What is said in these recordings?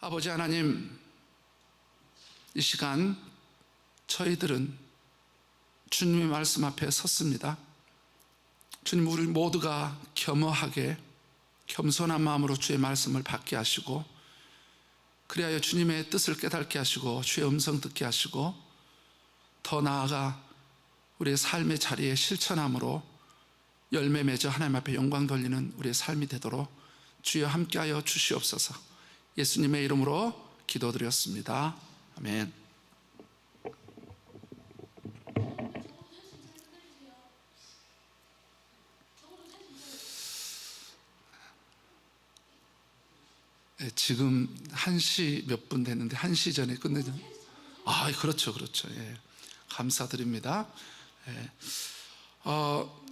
아버지 하나님, 이 시간 저희들은 주님의 말씀 앞에 섰습니다. 주님, 우리 모두가 겸허하게 겸손한 마음으로 주의 말씀을 받게 하시고, 그리하여 주님의 뜻을 깨닫게 하시고 주의 음성 듣게 하시고, 더 나아가 우리의 삶의 자리에 실천함으로 열매 맺어 하나님 앞에 영광 돌리는 우리의 삶이 되도록 주여 함께하여 주시옵소서. 예수님의 이름으로 기도드렸습니다. 아멘. 네, 지금 1시 몇 분 됐는데 1시 전에 끝내죠. 그렇죠. 예, 감사드립니다. 예.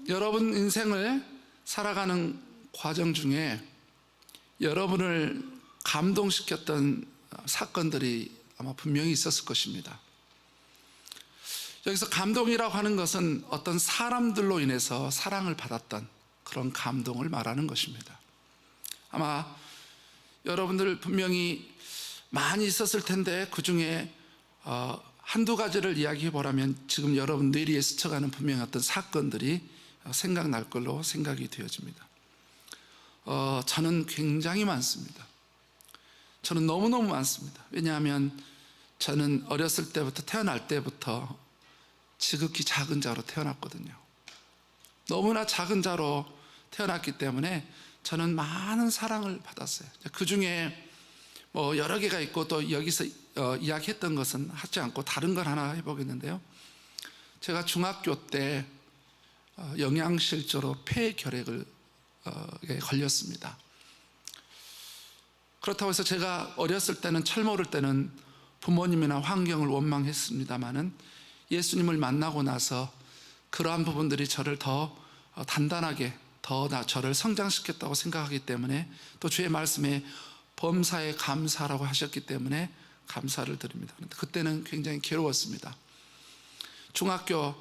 여러분 인생을 살아가는 과정 중에 여러분을 감동시켰던 사건들이 아마 분명히 있었을 것입니다. 여기서 감동이라고 하는 것은 어떤 사람들로 인해서 사랑을 받았던 그런 감동을 말하는 것입니다. 아마 여러분들 분명히 많이 있었을 텐데, 그 중에 한두 가지를 이야기해 보라면 지금 여러분 뇌리에 스쳐가는 분명히 어떤 사건들이 생각날 걸로 생각이 되어집니다. 저는 굉장히 많습니다. 저는 너무너무 많습니다. 왜냐하면 저는 어렸을 때부터, 태어날 때부터 지극히 작은 자로 태어났거든요. 너무나 작은 자로 태어났기 때문에 저는 많은 사랑을 받았어요. 그 중에 여러 개가 있고, 또 여기서 이야기했던 것은 하지 않고 다른 걸 하나 해보겠는데요. 제가 중학교 때 영양실조로 폐결핵에 걸렸습니다. 그렇다고 해서 제가 어렸을 때는, 철모를 때는 부모님이나 환경을 원망했습니다마는, 예수님을 만나고 나서 그러한 부분들이 저를 더 단단하게, 저를 성장시켰다고 생각하기 때문에, 또 주의 말씀에 범사에 감사라고 하셨기 때문에 감사를 드립니다. 그때는 굉장히 괴로웠습니다. 중학교,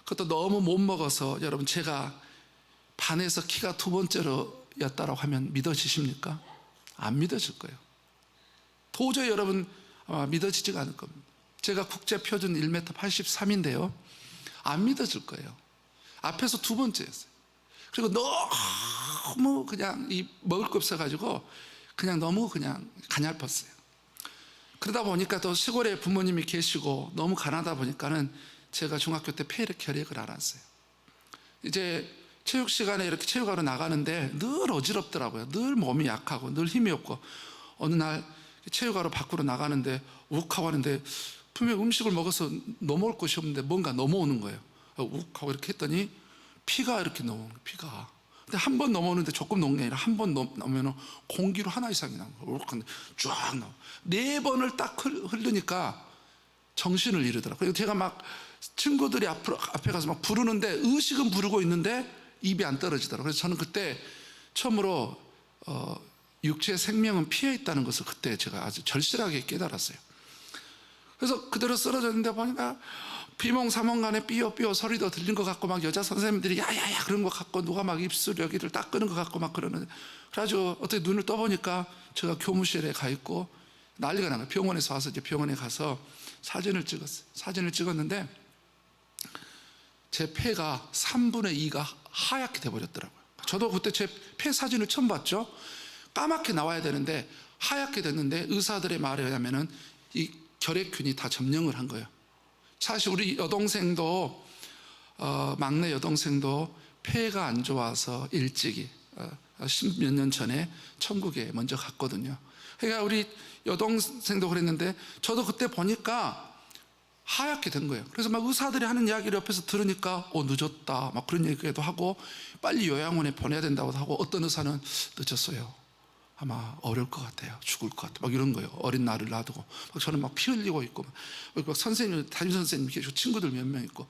그것도 너무 못 먹어서, 여러분 제가 반에서 키가 2번째로였다라고 하면 믿어지십니까? 안 믿어질 거예요. 도저히 여러분 믿어지지가 않을 겁니다. 제가 국제표준 1m 83인데요 안 믿어질 거예요. 앞에서 2번째였어요. 그리고 너무 그냥 먹을 거 없어가지고 그냥 너무 그냥 가냘팠어요. 그러다 보니까 또 시골에 부모님이 계시고 너무 가난하다 보니까는 제가 중학교 때 폐결핵을 알았어요. 이제 체육 시간에 이렇게 체육하러 나가는데 늘 어지럽더라고요. 늘 몸이 약하고 늘 힘이 없고, 어느 날 체육하러 밖으로 나가는데 욱하고 하는데 분명히 음식을 먹어서 넘어올 곳이 없는데 뭔가 넘어오는 거예요. 욱하고 이렇게 했더니 피가 이렇게 넘어오는 거예요. 피가. 근데 한 번 넘어오는데 조금 넘는 게 아니라 한 번 넘으면 공기로 하나 이상이 나는 거예요. 쫙 나와. 4번을 딱 흐르니까 정신을 잃으더라고요. 그래서 제가 막 친구들이 앞에 가서 막 부르는데, 의식은 부르고 있는데 입이 안 떨어지더라고요. 그래서 저는 그때 처음으로 육체의 생명은 피해 있다는 것을 그때 제가 아주 절실하게 깨달았어요. 그래서 그대로 쓰러졌는데 보니까 비몽사몽간에 삐요삐요 소리도 들린 것 같고, 막 여자 선생님들이 야야야 그런 것 같고, 누가 막 입술 여기를 닦는 것 같고 막 그러는데, 그래가지고 어떻게 눈을 떠보니까 제가 교무실에 가 있고 난리가 난 거예요. 병원에서 와서 이제 병원에 가서 사진을 찍었어요. 사진을 찍었는데 제 폐가 3분의 2가 하얗게 돼버렸더라고요. 저도 그때 제 폐 사진을 처음 봤죠. 까맣게 나와야 되는데 하얗게 됐는데, 의사들의 말에 의하면은 이 결핵균이 다 점령을 한 거예요. 사실 우리 여동생도 막내 여동생도 폐가 안 좋아서 일찍이 10몇 년 전에 천국에 먼저 갔거든요. 그러니까 우리 여동생도 그랬는데, 저도 그때 보니까 하얗게 된 거예요. 그래서 막 의사들이 하는 이야기를 옆에서 들으니까 늦었다 막 그런 얘기도 하고, 빨리 요양원에 보내야 된다고 하고, 어떤 의사는 늦었어요, 아마 어려울 것 같아요, 죽을 것 같아 막 이런 거예요. 어린 나를 놔두고. 저는 막 피 흘리고 있고, 막 선생님, 담임선생님 계시고 친구들 몇 명 있고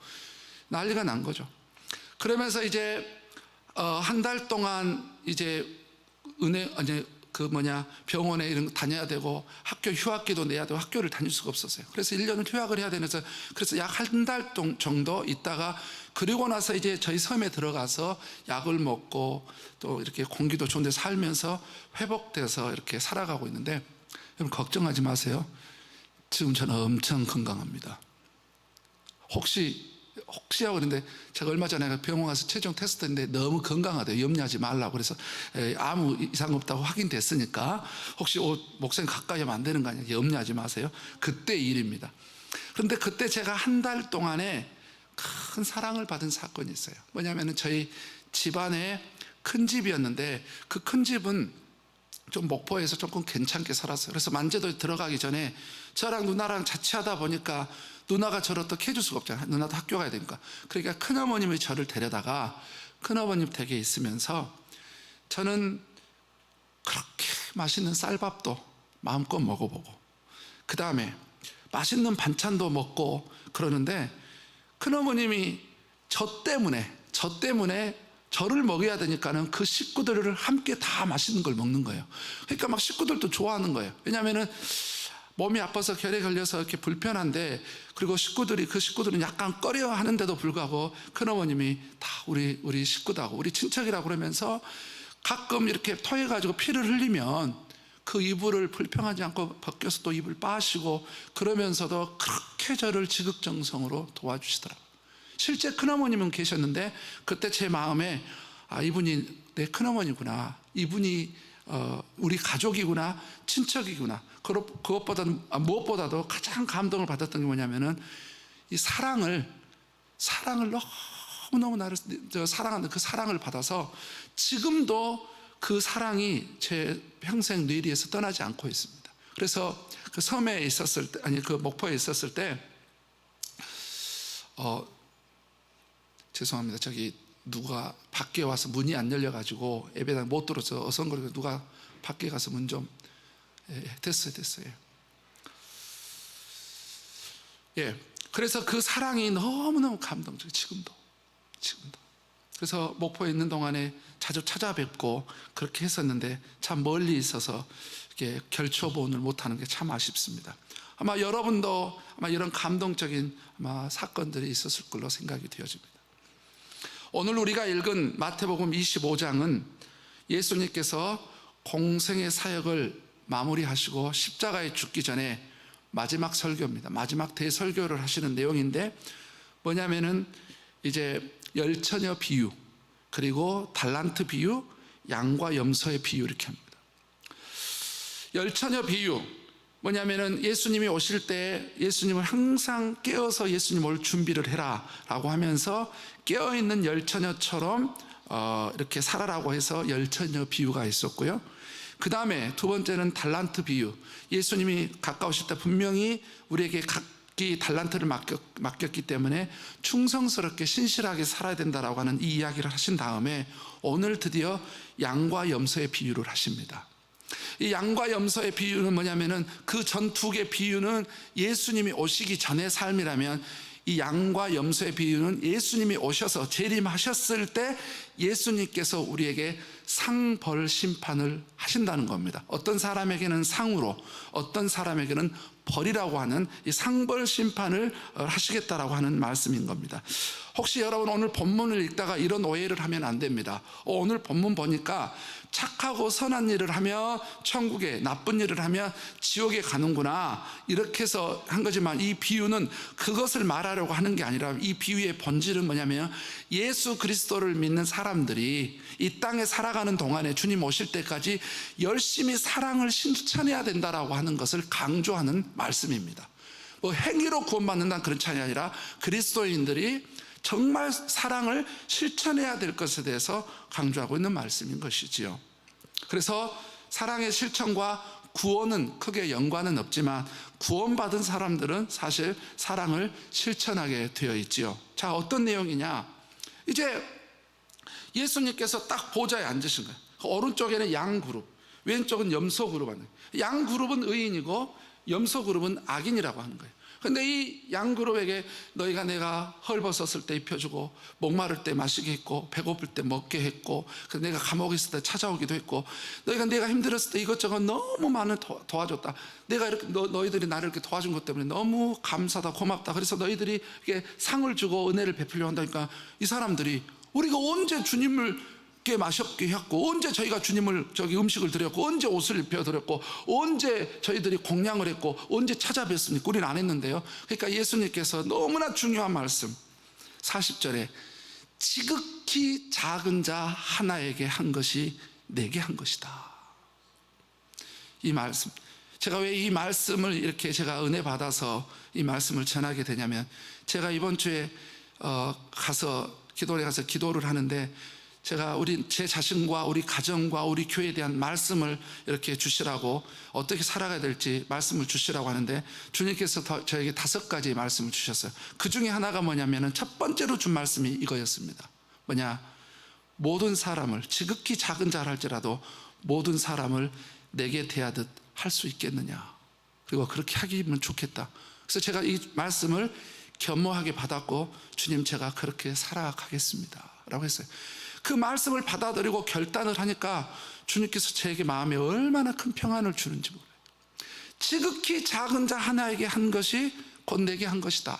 난리가 난 거죠. 그러면서 이제 한 달 동안 이제 병원에 이런 거 다녀야 되고, 학교 휴학기도 내야 되고, 학교를 다닐 수가 없었어요. 그래서 1년을 휴학을 해야 되면서, 그래서 약 한 달 정도 있다가, 그리고 나서 이제 저희 섬에 들어가서 약을 먹고 또 이렇게 공기도 좋은 데 살면서 회복돼서 이렇게 살아가고 있는데, 여러분 걱정하지 마세요. 지금 저는 엄청 건강합니다. 혹시 하고 그러는데 제가 얼마 전에 병원 가서 체중 테스트 했는데 너무 건강하대요. 염려하지 말라고. 그래서 아무 이상 없다고 확인됐으니까 혹시 목사님 가까이 하면 안 되는 거 아니에요? 염려하지 마세요. 그때 일입니다. 그런데 그때 제가 한 달 동안에 큰 사랑을 받은 사건이 있어요. 뭐냐면은 저희 집안에 큰 집이었는데 그 큰 집은 좀 목포에서 조금 괜찮게 살았어요. 그래서 만재도 들어가기 전에 저랑 누나랑 자취하다 보니까 누나가 저를 어떻게 해줄 수가 없잖아요. 누나도 학교 가야 되니까. 그러니까 큰어머님이 저를 데려다가 큰어머님 댁에 있으면서 저는 그렇게 맛있는 쌀밥도 마음껏 먹어보고 그 다음에 맛있는 반찬도 먹고 그러는데 큰어머님이 저 때문에 저를 먹여야 되니까는 그 식구들을 함께 다 맛있는 걸 먹는 거예요. 그러니까 막 식구들도 좋아하는 거예요. 왜냐하면은 몸이 아파서 결에 걸려서 이렇게 불편한데, 그리고 그 식구들은 약간 꺼려 하는데도 불구하고 큰어머님이 다 우리 식구다고 우리 친척이라고 그러면서 가끔 이렇게 토해가지고 피를 흘리면 그 이불을 불평하지 않고 벗겨서 또 이불 빠시고 그러면서도 그렇게 저를 지극정성으로 도와주시더라고요. 실제 큰어머님은 계셨는데 그때 제 마음에 이분이 내 큰어머니구나, 이분이 우리 가족이구나, 친척이구나. 무엇보다도 가장 감동을 받았던 게 뭐냐면은 이 사랑을 너무너무 나를 사랑하는 그 사랑을 받아서 지금도 그 사랑이 제 평생 뇌리에서 떠나지 않고 있습니다. 그래서 그 섬에 있었을 때, 그 목포에 있었을 때, 죄송합니다. 저기 누가 밖에 와서 문이 안 열려가지고 예배당 못 들어서 어성거리고 누가 밖에 가서 문 좀, 됐어요. 그래서 그 사랑이 너무너무 감동적이에요. 지금도. 그래서 목포에 있는 동안에 자주 찾아뵙고 그렇게 했었는데 참 멀리 있어서 이렇게 결초보온을 못하는 게 참 아쉽습니다. 아마 여러분도 이런 감동적인 사건들이 있었을 걸로 생각이 되어집니다. 오늘 우리가 읽은 마태복음 25장은 예수님께서 공생의 사역을 마무리하시고 십자가에 죽기 전에 마지막 설교입니다. 마지막 대설교를 하시는 내용인데 뭐냐면은 이제 열처녀 비유, 그리고 달란트 비유, 양과 염소의 비유 이렇게 합니다. 열처녀 비유 뭐냐면은 예수님이 오실 때 예수님을 항상 깨어서 예수님 올 준비를 해라 라고 하면서 깨어있는 열처녀처럼 이렇게 살아라고 해서 열처녀 비유가 있었고요. 그 다음에 두 번째는 달란트 비유, 예수님이 가까우실 때 분명히 우리에게 각기 달란트를 맡겼기 때문에 충성스럽게 신실하게 살아야 된다라고 하는 이 이야기를 하신 다음에 오늘 드디어 양과 염소의 비유를 하십니다. 이 양과 염소의 비유는 뭐냐면은 그 전 두 개 비유는 예수님이 오시기 전의 삶이라면, 이 양과 염소의 비유는 예수님이 오셔서 재림하셨을 때 예수님께서 우리에게 상벌 심판을 하신다는 겁니다. 어떤 사람에게는 상으로, 어떤 사람에게는 벌이라고 하는 이 상벌 심판을 하시겠다라고 하는 말씀인 겁니다. 혹시 여러분 오늘 본문을 읽다가 이런 오해를 하면 안 됩니다. 오늘 본문 보니까 착하고 선한 일을 하며 천국에, 나쁜 일을 하며 지옥에 가는구나 이렇게 해서 한 거지만, 이 비유는 그것을 말하려고 하는 게 아니라 이 비유의 본질은 뭐냐면 예수 그리스도를 믿는 사람들이 이 땅에 살아가는 동안에 주님 오실 때까지 열심히 사랑을 실천해야 된다라고 하는 것을 강조하는 말씀입니다. 뭐 행위로 구원받는다는 그런 차이 아니라 그리스도인들이 정말 사랑을 실천해야 될 것에 대해서 강조하고 있는 말씀인 것이지요. 그래서 사랑의 실천과 구원은 크게 연관은 없지만 구원받은 사람들은 사실 사랑을 실천하게 되어 있지요. 자, 어떤 내용이냐? 이제 예수님께서 딱 보좌에 앉으신 거예요. 오른쪽에는 양 그룹, 왼쪽은 염소 그룹 하는 거예요. 양 그룹은 의인이고 염소 그룹은 악인이라고 하는 거예요. 근데 이 양 그룹에게 너희가 내가 헐벗었을 때 입혀주고 목마를 때 마시게 했고 배고플 때 먹게 했고 내가 감옥에 있을 때 찾아오기도 했고 내가 힘들었을 때 이것저것 너무 많은 도와줬다. 내가 이렇게 너희들이 나를 이렇게 도와준 것 때문에 너무 감사하다, 고맙다. 그래서 너희들이 이게 상을 주고 은혜를 베풀려 한다니까 이 사람들이 우리가 언제 주님을 먹게 마셨게 했고, 언제 저희가 주님을 음식을 드렸고, 언제 옷을 입혀드렸고, 언제 저희들이 공양을 했고, 언제 찾아뵀습니까? 우리는 안 했는데요. 그러니까 예수님께서 너무나 중요한 말씀 40절에 지극히 작은 자 하나에게 한 것이 내게 한 것이다. 이 말씀, 제가 왜 이 말씀을 이렇게 제가 은혜 받아서 이 말씀을 전하게 되냐면, 제가 이번 주에 가서 기도원에 가서 기도를 하는데, 제가 제 자신과 우리 가정과 우리 교회에 대한 말씀을 이렇게 주시라고, 어떻게 살아가야 될지 말씀을 주시라고 하는데, 주님께서 저에게 5가지 말씀을 주셨어요. 그 중에 하나가 뭐냐면은 첫 번째로 준 말씀이 이거였습니다. 뭐냐? 모든 사람을, 지극히 작은 자라 할지라도 모든 사람을 내게 대하듯 할 수 있겠느냐, 그리고 그렇게 하기면 좋겠다. 그래서 제가 이 말씀을 겸허하게 받았고, 주님 제가 그렇게 살아가겠습니다 라고 했어요. 그 말씀을 받아들이고 결단을 하니까 주님께서 제게 마음에 얼마나 큰 평안을 주는지 몰라요. 지극히 작은 자 하나에게 한 것이 곧 내게 한 것이다.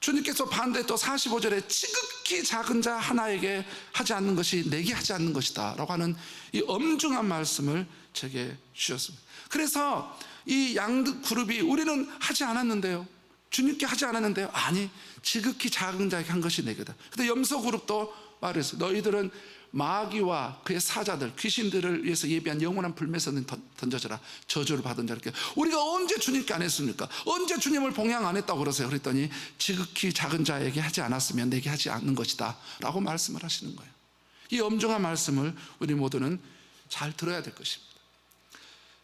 주님께서 반대 또 45절에 지극히 작은 자 하나에게 하지 않는 것이 내게 하지 않는 것이다 라고 하는 이 엄중한 말씀을 제게 주셨습니다. 그래서 이 양 그룹이 우리는 하지 않았는데요, 주님께 하지 않았는데요, 아니 지극히 작은 자에게 한 것이 내게다. 근데 염소 그룹도 말했어요. 너희들은 마귀와 그의 사자들, 귀신들을 위해서 예비한 영원한 불매선을 던져져라. 저주를 받은 자들께. 우리가 언제 주님께 안 했습니까? 언제 주님을 봉양 안 했다고 그러세요? 그랬더니 지극히 작은 자에게 하지 않았으면 내게 하지 않는 것이다 라고 말씀을 하시는 거예요. 이 엄중한 말씀을 우리 모두는 잘 들어야 될 것입니다.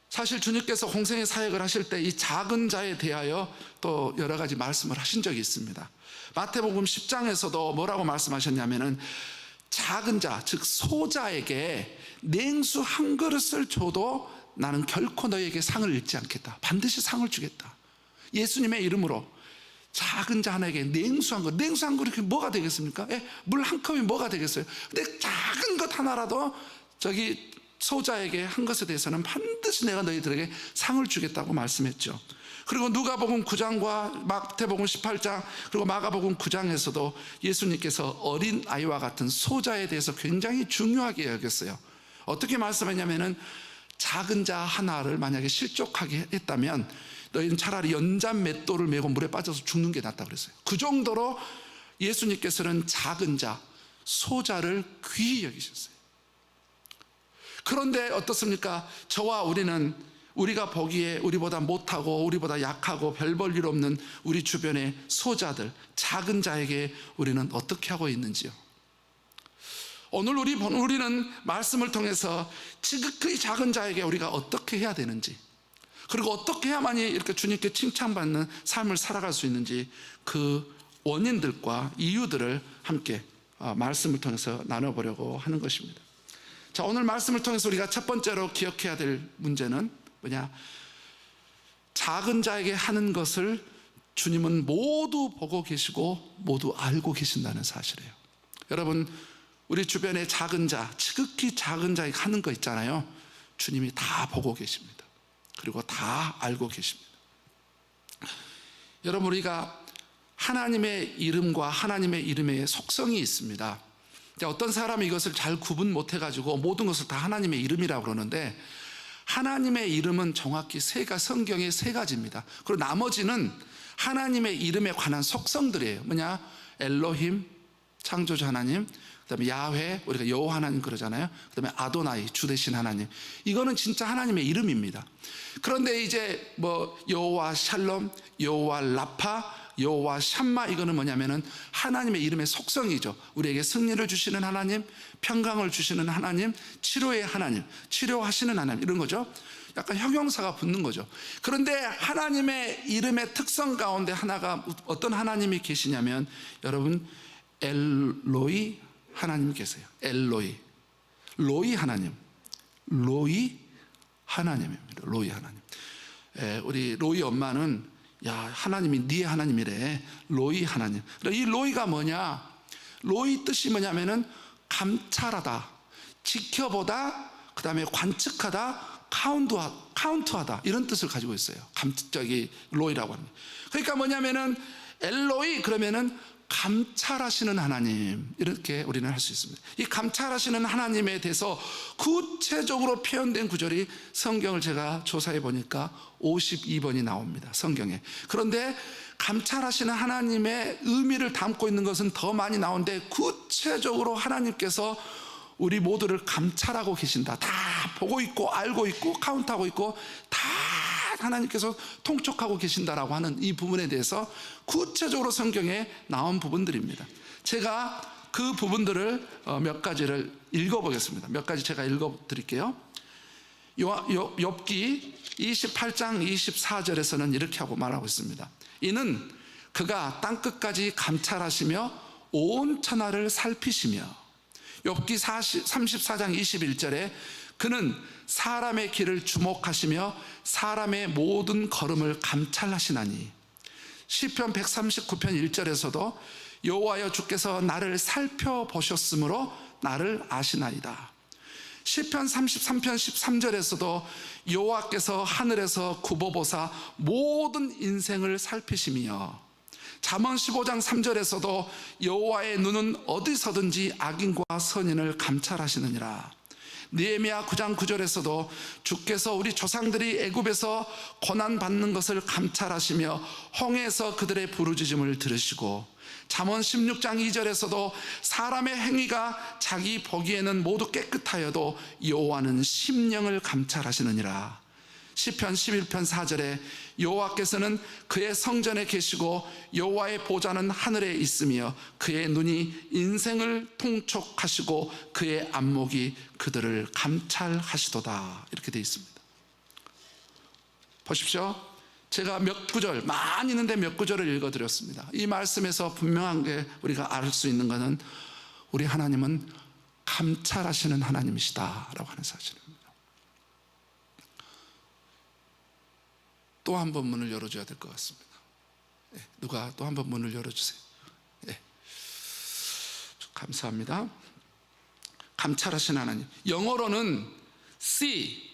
사실 주님께서 공생의 사역을 하실 때 이 작은 자에 대하여 또 여러 가지 말씀을 하신 적이 있습니다. 마태복음 10장에서도 뭐라고 말씀하셨냐면은 작은 자, 즉 소자에게 냉수 한 그릇을 줘도 나는 결코 너에게 상을 잃지 않겠다. 반드시 상을 주겠다. 예수님의 이름으로 작은 자 하나에게 냉수 한 그릇, 냉수 한 그릇이 뭐가 되겠습니까? 물 한 컵이 뭐가 되겠어요? 근데 작은 것 하나라도 소자에게 한 것에 대해서는 반드시 내가 너희들에게 상을 주겠다고 말씀했죠. 그리고 누가복음 9장과 마태복음 18장 그리고 마가복음 9장에서도 예수님께서 어린 아이와 같은 소자에 대해서 굉장히 중요하게 여겼어요. 어떻게 말씀했냐면은 작은 자 하나를 만약에 실족하게 했다면 너희는 차라리 연잔 맷돌을 메고 물에 빠져서 죽는 게 낫다고 그랬어요. 그 정도로 예수님께서는 작은 자, 소자를 귀히 여기셨어요. 그런데 어떻습니까? 저와 우리가 보기에 우리보다 못하고 우리보다 약하고 별 볼 일 없는 우리 주변의 소자들, 작은 자에게 우리는 어떻게 하고 있는지요? 오늘 우리는 말씀을 통해서 지극히 작은 자에게 우리가 어떻게 해야 되는지, 그리고 어떻게 해야만이 이렇게 주님께 칭찬받는 삶을 살아갈 수 있는지, 그 원인들과 이유들을 함께 말씀을 통해서 나눠보려고 하는 것입니다. 자, 오늘 말씀을 통해서 우리가 첫 번째로 기억해야 될 문제는 뭐냐? 작은 자에게 하는 것을 주님은 모두 보고 계시고 모두 알고 계신다는 사실이에요. 여러분, 우리 주변에 작은 자, 지극히 작은 자에게 하는 거 있잖아요. 주님이 다 보고 계십니다. 그리고 다 알고 계십니다. 여러분, 우리가 하나님의 이름과 하나님의 이름의 속성이 있습니다. 어떤 사람이 이것을 잘 구분 못해가지고 모든 것을 다 하나님의 이름이라고 그러는데, 하나님의 이름은 정확히 성경의 3가지입니다. 그리고 나머지는 하나님의 이름에 관한 속성들이에요. 뭐냐? 엘로힘, 창조주 하나님, 그 다음에 야훼, 우리가 여호와 하나님 그러잖아요. 그 다음에 아도나이, 주 되신 하나님. 이거는 진짜 하나님의 이름입니다. 그런데 이제 여호와 샬롬, 여호와 라파, 여호와 샴마, 이거는 뭐냐면은 하나님의 이름의 속성이죠. 우리에게 승리를 주시는 하나님, 평강을 주시는 하나님, 치료의 하나님, 치료하시는 하나님, 이런 거죠. 약간 형용사가 붙는 거죠. 그런데 하나님의 이름의 특성 가운데 하나가 어떤 하나님이 계시냐면, 여러분, 엘로이 하나님 계세요. 엘로이, 로이 하나님, 로이 하나님입니다. 로이 하나님. 우리 로이 엄마는 하나님이 네 하나님이래. 로이 하나님. 이 로이가 뭐냐? 로이 뜻이 뭐냐면은 감찰하다, 지켜보다, 그 다음에 관측하다, 카운트하다, 이런 뜻을 가지고 있어요. 로이라고 합니다. 그러니까 뭐냐면은 엘로이 그러면은 감찰하시는 하나님, 이렇게 우리는 할 수 있습니다. 이 감찰하시는 하나님에 대해서 구체적으로 표현된 구절이 성경을 제가 조사해 보니까 52번이 나옵니다, 성경에. 그런데 감찰하시는 하나님의 의미를 담고 있는 것은 더 많이 나오는데, 구체적으로 하나님께서 우리 모두를 감찰하고 계신다, 다 보고 있고 알고 있고 카운트하고 있고 다 하나님께서 통촉하고 계신다라고 하는 이 부분에 대해서 구체적으로 성경에 나온 부분들입니다. 제가 그 부분들을 몇 가지를 읽어보겠습니다. 몇 가지 제가 읽어드릴게요. 욥기 28장 24절에서는 이렇게 하고 말하고 있습니다. 이는 그가 땅끝까지 감찰하시며 온 천하를 살피시며, 욥기 34장 21절에 그는 사람의 길을 주목하시며 사람의 모든 걸음을 감찰하시나니, 시편 139편 1절에서도 여호와여 주께서 나를 살펴보셨으므로 나를 아시나이다. 시편 33편 13절에서도 여호와께서 하늘에서 굽어보사 모든 인생을 살피시며, 잠언 15장 3절에서도 여호와의 눈은 어디서든지 악인과 선인을 감찰하시느니라. 느헤미야 9장 9절에서도 주께서 우리 조상들이 애굽에서 고난받는 것을 감찰하시며 홍해에서 그들의 부르짖음을 들으시고, 잠언 16장 2절에서도 사람의 행위가 자기 보기에는 모두 깨끗하여도 여호와는 심령을 감찰하시느니라. 시편 11편 4절에 여호와께서는 그의 성전에 계시고 여호와의 보좌는 하늘에 있으며 그의 눈이 인생을 통촉하시고 그의 안목이 그들을 감찰하시도다, 이렇게 되어 있습니다. 보십시오. 제가 몇 구절, 많이 있는데 몇 구절을 읽어드렸습니다. 이 말씀에서 분명한 게 우리가 알 수 있는 것은 우리 하나님은 감찰하시는 하나님이시다라고 하는 사실입니다. 또 한 번 문을 열어줘야 될 것 같습니다. 누가 또 한 번 문을 열어주세요. 감사합니다. 감찰하시는 하나님, 영어로는 see,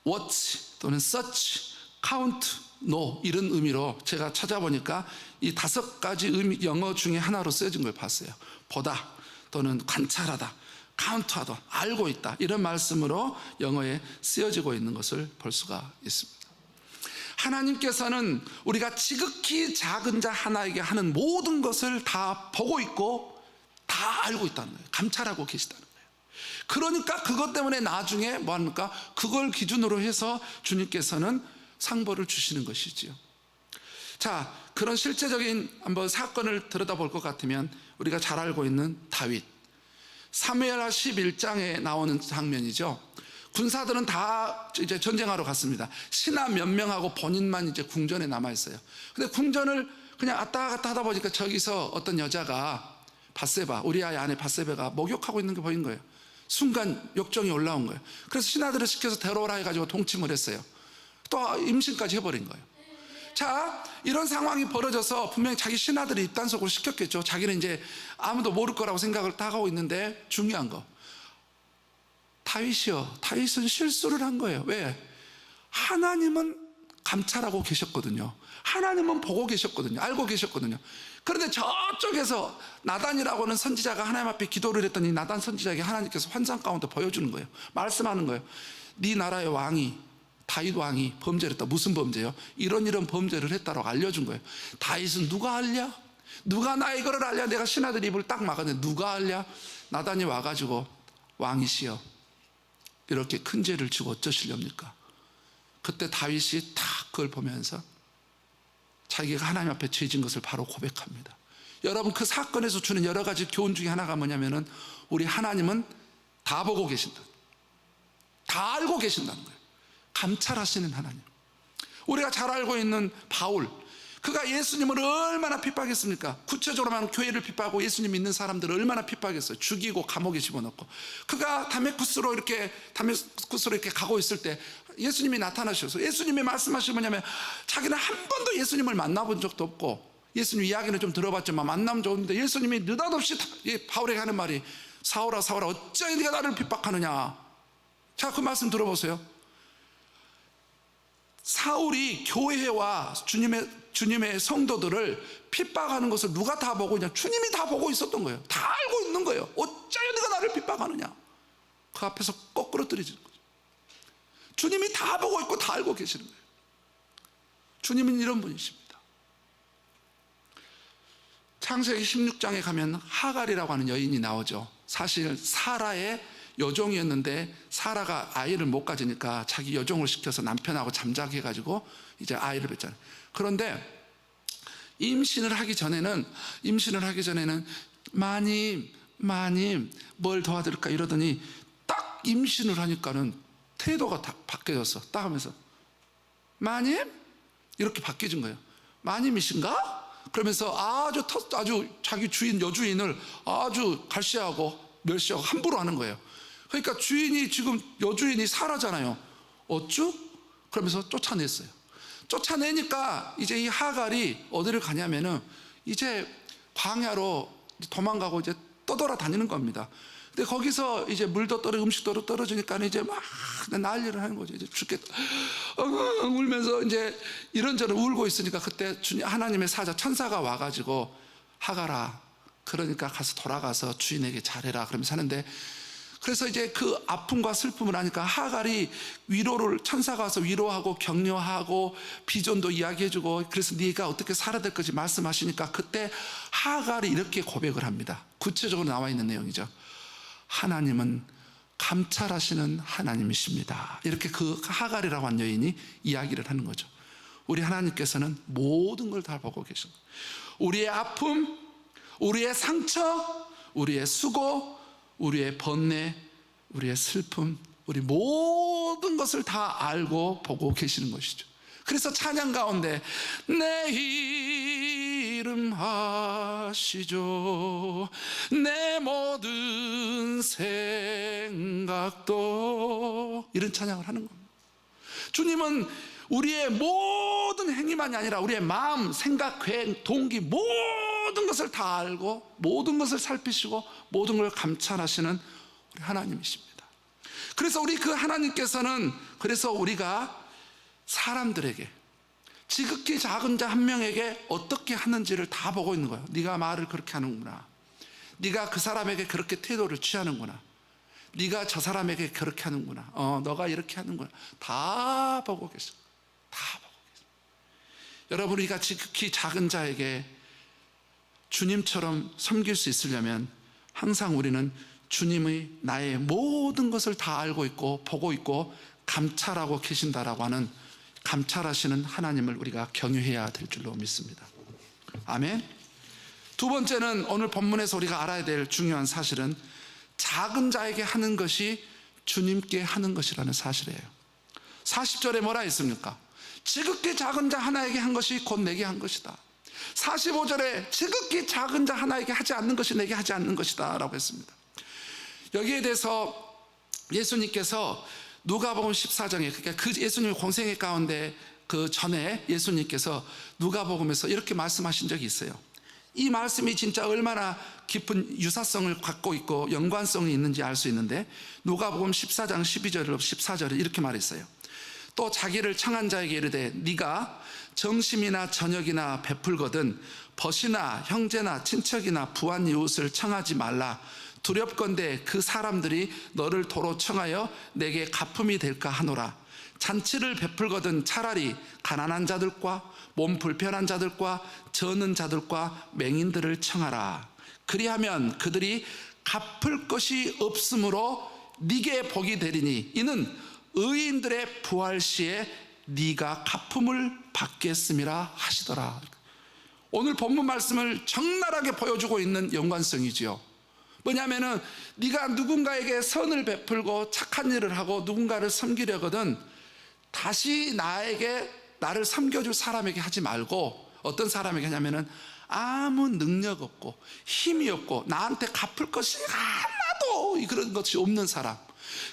watch 또는 search, count, know 이런 의미로 제가 찾아보니까 이 5가지 의미, 영어 중에 하나로 쓰여진 걸 봤어요. 보다 또는 관찰하다, 카운트하다, 알고 있다, 이런 말씀으로 영어에 쓰여지고 있는 것을 볼 수가 있습니다. 하나님께서는 우리가 지극히 작은 자 하나에게 하는 모든 것을 다 보고 있고 다 알고 있다는 거예요. 감찰하고 계시다는 거예요. 그러니까 그것 때문에 나중에 뭐합니까? 그걸 기준으로 해서 주님께서는 상벌을 주시는 것이지요. 자, 그런 실제적인 한번 사건을 들여다볼 것 같으면 우리가 잘 알고 있는 다윗, 사무엘하 11장에 나오는 장면이죠. 군사들은 다 이제 전쟁하러 갔습니다. 신하 몇 명하고 본인만 이제 궁전에 남아 있어요. 근데 궁전을 그냥 왔다 갔다 하다 보니까 저기서 어떤 여자가 밧세바, 우리아의 아내 밧세바가 목욕하고 있는 게 보인 거예요. 순간 욕정이 올라온 거예요. 그래서 신하들을 시켜서 데려오라 해가지고 동침을 했어요. 또 임신까지 해버린 거예요. 자, 이런 상황이 벌어져서 분명히 자기 신하들이 입단속을 시켰겠죠. 자기는 이제 아무도 모를 거라고 생각을 다 하고 있는데, 중요한 거, 다윗은 실수를 한 거예요. 왜? 하나님은 감찰하고 계셨거든요. 하나님은 보고 계셨거든요. 알고 계셨거든요. 그런데 저쪽에서 나단이라고 하는 선지자가 하나님 앞에 기도를 했더니 나단 선지자에게 하나님께서 환상 가운데 보여주는 거예요. 말씀하는 거예요. 네 나라의 왕이, 다윗 왕이 범죄를 했다. 무슨 범죄요? 이런 범죄를 했다라고 알려준 거예요. 다윗은 누가 알랴? 누가 나 이거를 알랴? 내가 신하들 입을 딱 막았는데 누가 알랴? 나단이 와가지고 왕이시여 이렇게 큰 죄를 지고 어쩌시렵니까? 그때 다윗이 딱 그걸 보면서 자기가 하나님 앞에 죄진 것을 바로 고백합니다. 여러분, 그 사건에서 주는 여러 가지 교훈 중에 하나가 뭐냐면은 우리 하나님은 다 보고 계신다, 다 알고 계신다는 거예요. 감찰하시는 하나님. 우리가 잘 알고 있는 바울, 그가 예수님을 얼마나 핍박했습니까? 구체적으로 말하면 교회를 핍박하고 예수님 믿는 사람들을 얼마나 핍박했어요. 죽이고 감옥에 집어넣고. 그가 다메쿠스로 이렇게 가고 있을 때 예수님이 나타나셔서 예수님이 말씀하시면 뭐냐면, 자기는 한 번도 예수님을 만나본 적도 없고 예수님 이야기는 좀 들어봤지만 만나면 좋은데, 예수님이 느닷없이 바울에게 하는 말이 사울아 사울아 어찌하여 네가 나를 핍박하느냐. 자, 그 말씀 들어보세요. 사울이 교회와 주님의 주님의 성도들을 핍박하는 것을 누가 다 보고 있냐? 주님이 다 보고 있었던 거예요. 다 알고 있는 거예요. 어쩌여 네가 나를 핍박하느냐? 그 앞에서 거꾸로 떨어지는 거죠. 주님이 다 보고 있고 다 알고 계시는 거예요. 주님은 이런 분이십니다. 창세기 16장에 가면 하갈이라고 하는 여인이 나오죠. 사실 사라의 여종이었는데 사라가 아이를 못 가지니까 자기 여종을 시켜서 남편하고 잠자게 해가지고 이제 아이를 낳잖아요. 그런데 임신을 하기 전에는 마님 뭘 도와드릴까 이러더니 딱 임신을 하니까는 태도가 다 바뀌어졌어. 딱 하면서 마님? 이렇게 바뀌어진 거예요. 마님이신가? 그러면서 아주 자기 여주인을 아주 갈시하고 멸시하고 함부로 하는 거예요. 그러니까 지금 여주인이 사라잖아요. 어쭈? 그러면서 쫓아냈어요. 쫓아내니까 이제 이 하갈이 어디를 가냐면은 이제 광야로 도망가고 이제 떠돌아다니는 겁니다. 근데 거기서 이제 물도 떨어지고 음식도 떨어지니까 이제 막 난리를 하는 거죠. 이제 죽겠다. 울면서 이제 이런저런 울고 있으니까 그때 하나님의 사자 천사가 와가지고 하갈아, 그러니까 가서 돌아가서 주인에게 잘해라. 그러면서 하는데, 그래서 이제 그 아픔과 슬픔을 하니까 하갈이 천사가 와서 위로하고 격려하고 비전도 이야기해주고, 그래서 네가 어떻게 살아야 될 건지 말씀하시니까 그때 하갈이 이렇게 고백을 합니다. 구체적으로 나와 있는 내용이죠. 하나님은 감찰하시는 하나님이십니다. 이렇게 그 하갈이라고 한 여인이 이야기를 하는 거죠. 우리 하나님께서는 모든 걸 다 보고 계십니다. 우리의 아픔, 우리의 상처, 우리의 수고, 우리의 번뇌, 우리의 슬픔, 우리 모든 것을 다 알고 보고 계시는 것이죠. 그래서 찬양 가운데 내 이름 아시죠, 내 모든 생각도, 이런 찬양을 하는 겁니다. 주님은 우리의 모든 행위만이 아니라 우리의 마음, 생각, 계획, 동기, 모든 것을 다 알고 모든 것을 살피시고 모든 걸 감찰하시는 우리 하나님이십니다. 그래서 우리 그 하나님께서는, 그래서 우리가 사람들에게, 지극히 작은 자 한 명에게 어떻게 하는지를 다 보고 있는 거예요. 네가 말을 그렇게 하는구나, 네가 그 사람에게 그렇게 태도를 취하는구나, 네가 저 사람에게 그렇게 하는구나, 너가 이렇게 하는구나, 다 보고 계세요. 다 보고 계세요. 여러분, 우리가 지극히 작은 자에게 주님처럼 섬길 수 있으려면 항상 우리는 주님의 나의 모든 것을 다 알고 있고 보고 있고 감찰하고 계신다라고 하는, 감찰하시는 하나님을 우리가 경유해야 될 줄로 믿습니다. 아멘. 두 번째는 오늘 본문에서 우리가 알아야 될 중요한 사실은 작은 자에게 하는 것이 주님께 하는 것이라는 사실이에요. 40절에 뭐라 했습니까? 지극히 작은 자 하나에게 한 것이 곧 내게 한 것이다. 45절에 지극히 작은 자 하나에게 하지 않는 것이 내게 하지 않는 것이다 라고 했습니다. 여기에 대해서 예수님께서 누가복음 14장에, 그러니까 그 예수님의 공생애 가운데 그 전에 예수님께서 누가복음에서 이렇게 말씀하신 적이 있어요. 이 말씀이 진짜 얼마나 깊은 유사성을 갖고 있고 연관성이 있는지 알 수 있는데, 누가복음 14장 12절로 14절에 이렇게 말했어요. 또 자기를 청한 자에게 이르되 네가 정심이나 저녁이나 베풀거든 벗이나 형제나 친척이나 부한 이웃을 청하지 말라. 두렵건대 그 사람들이 너를 도로 청하여 내게 갚음이 될까 하노라. 잔치를 베풀거든 차라리 가난한 자들과 몸 불편한 자들과 저는 자들과 맹인들을 청하라. 그리하면 그들이 갚을 것이 없으므로 네게 복이 되리니 이는 의인들의 부활 시에 네가 갚음을 받겠음이라 하시더라. 오늘 본문 말씀을 적나라하게 보여주고 있는 연관성이지요. 뭐냐면은 네가 누군가에게 선을 베풀고 착한 일을 하고 누군가를 섬기려거든 다시 나를 섬겨줄 사람에게 하지 말고, 어떤 사람에게 하냐면은 아무 능력 없고 힘이 없고 나한테 갚을 것이 하나도 그런 것이 없는 사람,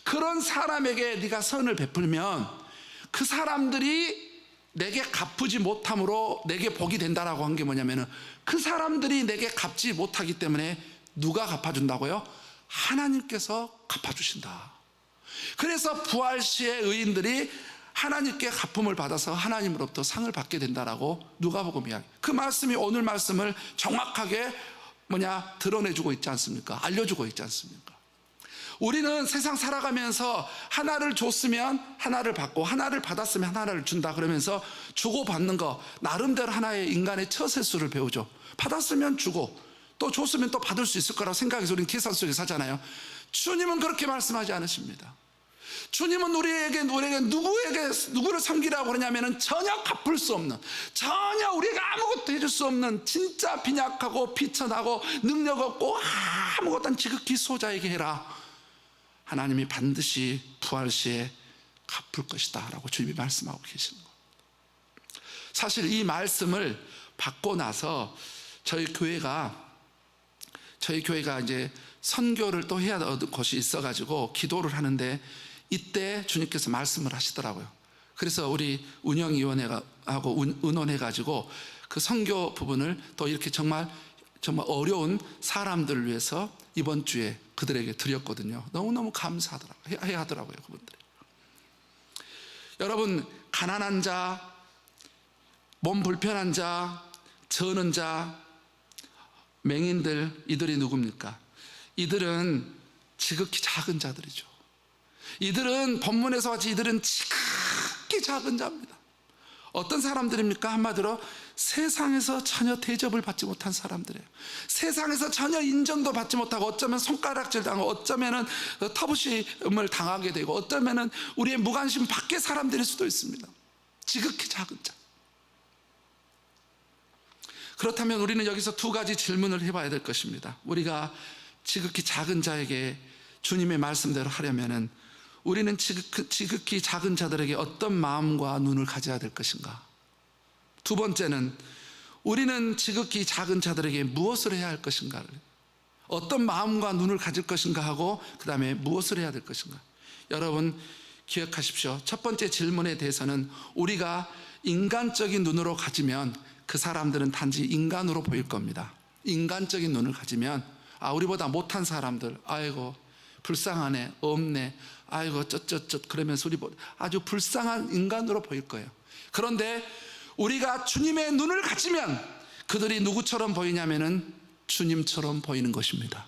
그런 사람에게 네가 선을 베풀면 그 사람들이 내게 갚지 못함으로 내게 복이 된다라고 한 게 뭐냐면은 그 사람들이 내게 갚지 못하기 때문에 누가 갚아준다고요? 하나님께서 갚아주신다. 그래서 부활 시에 의인들이 하나님께 갚음을 받아서 하나님으로부터 상을 받게 된다라고 누가복음 이야기. 그 말씀이 오늘 말씀을 정확하게 드러내주고 있지 않습니까? 알려주고 있지 않습니까? 우리는 세상 살아가면서 하나를 줬으면 하나를 받고 하나를 받았으면 하나를 준다 그러면서 주고받는 거 나름대로 하나의 인간의 처세술을 배우죠. 받았으면 주고 또 줬으면 또 받을 수 있을 거라고 생각해서 우리는 계산 속에 사잖아요. 주님은 그렇게 말씀하지 않으십니다. 주님은 우리에게 누구를 섬기라고 그러냐면은 전혀 갚을 수 없는, 전혀 우리가 아무것도 해줄 수 없는 진짜 빈약하고 비천하고 능력 없고 아무것도 안 지극히 소자에게 해라. 하나님이 반드시 부활 시에 갚을 것이다 라고 주님이 말씀하고 계시는 거예요. 사실 이 말씀을 받고 나서 저희 교회가 이제 선교를 또 해야 될 것이 있어가지고 기도를 하는데 이때 주님께서 말씀을 하시더라고요. 그래서 우리 운영위원회하고 의논해가지고 그 선교 부분을 또 이렇게 정말 어려운 사람들을 위해서 이번 주에 그들에게 드렸거든요. 너무너무 감사하더라고요. 해야 하더라고요, 그분들이. 여러분, 가난한 자, 몸 불편한 자, 저는 자, 맹인들, 이들이 누굽니까? 이들은 지극히 작은 자들이죠. 이들은 본문에서 같이 이들은 지극히 작은 자입니다. 어떤 사람들입니까? 한마디로 세상에서 전혀 대접을 받지 못한 사람들이에요. 세상에서 전혀 인정도 받지 못하고 어쩌면 손가락질 당하고 어쩌면 터부심을 당하게 되고 어쩌면 우리의 무관심 밖의 사람들일 수도 있습니다. 지극히 작은 자. 그렇다면 우리는 여기서 두 가지 질문을 해봐야 될 것입니다. 우리가 지극히 작은 자에게 주님의 말씀대로 하려면은 우리는 지극히 작은 자들에게 어떤 마음과 눈을 가져야 될 것인가? 두 번째는 우리는 지극히 작은 자들에게 무엇을 해야 할 것인가를, 어떤 마음과 눈을 가질 것인가 하고 그 다음에 무엇을 해야 될 것인가. 여러분 기억하십시오. 첫 번째 질문에 대해서는 우리가 인간적인 눈으로 가지면 그 사람들은 단지 인간으로 보일 겁니다. 인간적인 눈을 가지면 우리보다 못한 사람들, 아이고 불쌍하네, 없네, 아이고 그러면서 우리 아주 불쌍한 인간으로 보일 거예요. 그런데 우리가 주님의 눈을 가지면 그들이 누구처럼 보이냐면은 주님처럼 보이는 것입니다.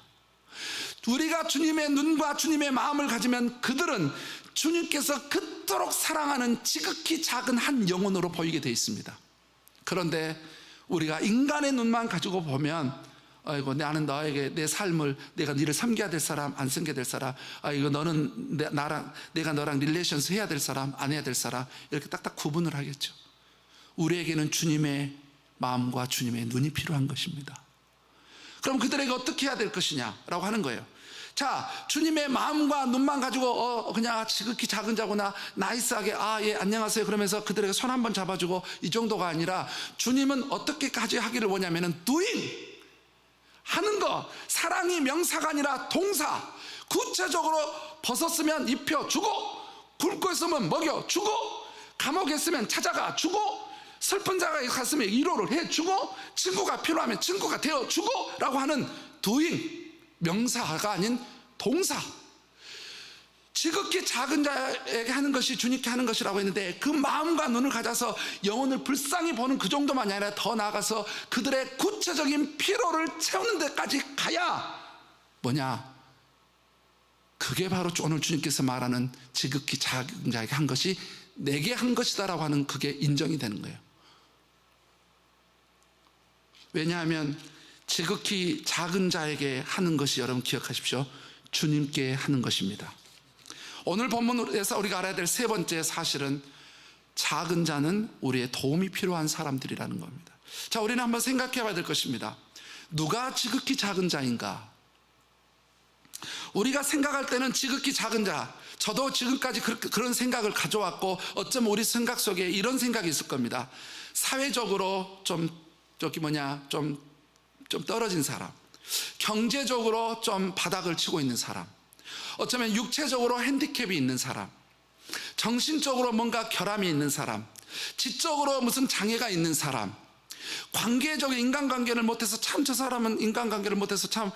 우리가 주님의 눈과 주님의 마음을 가지면 그들은 주님께서 그토록 사랑하는 지극히 작은 한 영혼으로 보이게 되어 있습니다. 그런데 우리가 인간의 눈만 가지고 보면 아이고 나는 너에게 내 삶을 내가 너를 섬겨야 될 사람 안 섬겨야 될 사람, 이거 너는 내가 너랑 릴레이션스 해야 될 사람 안 해야 될 사람, 이렇게 딱딱 구분을 하겠죠. 우리에게는 주님의 마음과 주님의 눈이 필요한 것입니다. 그럼 그들에게 어떻게 해야 될 것이냐라고 하는 거예요. 자, 주님의 마음과 눈만 가지고 그냥 지극히 작은 자구나, 나이스하게 예 안녕하세요 그러면서 그들에게 손 한번 잡아주고 이 정도가 아니라 주님은 어떻게까지 하기를 원하냐면은 doing, 하는 거. 사랑이 명사가 아니라 동사. 구체적으로 벗었으면 입혀주고, 굶고 있으면 먹여주고, 감옥에 있으면 찾아가 주고, 슬픈 자가 갔으면 위로를 해주고, 친구가 필요하면 친구가 되어주고 라고 하는 doing, 명사가 아닌 동사. 지극히 작은 자에게 하는 것이 주님께 하는 것이라고 했는데, 그 마음과 눈을 가져서 영혼을 불쌍히 보는 그 정도만이 아니라 더 나아가서 그들의 구체적인 필요를 채우는 데까지 가야 뭐냐? 그게 바로 오늘 주님께서 말하는 지극히 작은 자에게 한 것이 내게 한 것이다 라고 하는, 그게 인정이 되는 거예요. 왜냐하면 지극히 작은 자에게 하는 것이, 여러분 기억하십시오, 주님께 하는 것입니다. 오늘 본문에서 우리가 알아야 될 세 번째 사실은 작은 자는 우리의 도움이 필요한 사람들이라는 겁니다. 자, 우리는 한번 생각해 봐야 될 것입니다. 누가 지극히 작은 자인가? 우리가 생각할 때는 지극히 작은 자, 저도 지금까지 그런 생각을 가져왔고 어쩌면 우리 생각 속에 이런 생각이 있을 겁니다. 사회적으로 좀 떨어진 사람, 경제적으로 좀 바닥을 치고 있는 사람, 어쩌면 육체적으로 핸디캡이 있는 사람, 정신적으로 뭔가 결함이 있는 사람, 지적으로 무슨 장애가 있는 사람, 관계적인 인간관계를 못해서 참 저 사람은 인간관계를 못해서 참